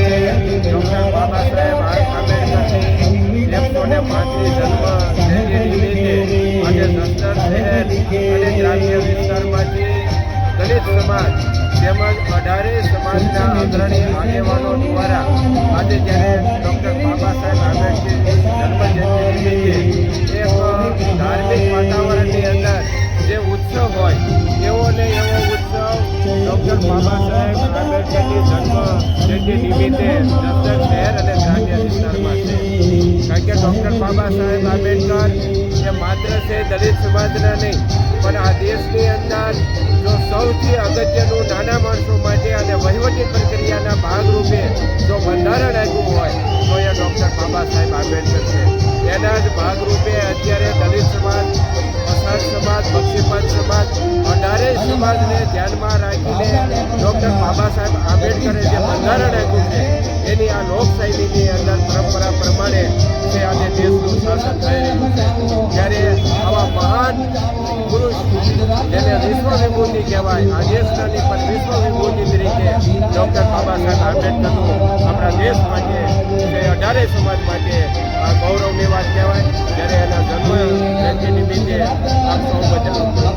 Doctor Baba Saheb આંબેડકરની 135મી જન્મ જયંતિ નિમિત્તે આજે જસદણ શહેર અને ગ્રામ્ય વિસ્તારમાંથી દલિત સમાજ તેમજ 18 સમાજના અગ્રણી આગેવાનો દ્વારા આજે જ્યારે ડૉક્ટર બાબા સાહેબ આંબેડકરની જન્મજયંતિ નિમિત્તે એક ધાર્મિક વાતાવરણની અંદર જે ઉત્સવ હોય એવો ને એવો ઉત્સવ ડૉક્ટર બાબા સાહેબ આંબેડકરની જન્મજયંતિ નિમિત્તે જસદણ શહેર અને ગ્રામ્ય વિસ્તારમાં છે. કારણ કે ડૉક્ટર બાબા સાહેબ આંબેડકર એ માત્ર છે દલિત સમાજના નહીં પણ આ દેશની અંદર જો સૌથી અગત્યનું નાના માણસો માટે અને વહીવટી પ્રક્રિયાના ભાગરૂપે જો બંધારણ આપ્યું હોય તો એ ડૉક્ટર બાબા સાહેબ આંબેડકર છે. એના જ ભાગરૂપે અત્યારે દલિત સમાજ, પસાર સમાજ, બક્ષીપાત સમાજ 18 સમાજને ધ્યાનમાં રાખીને ડૉક્ટર બાબા સાહેબ આંબેડકરે જે બંધારણ આપ્યું છે એની આ લોકશાહીની અંદર પરંપરા પ્રમાણે જે આજે દેશનું શાસન થઈ રહ્યું છે. ત્યારે આવા મહાન પુરુષ જેને વિશ્વ વિભૂતિ કહેવાય, આ દેશના પણ વિશ્વ વિભૂતિ તરીકે ડૉક્ટર બાબા સાહેબ આંબેડકરનું આપણા દેશ માટે, જે 18 સમાજ માટે આ ગૌરવની વાત કહેવાય. જ્યારે એના જન્મ જયંતિ નિમિત્તે આપ સૌ બધા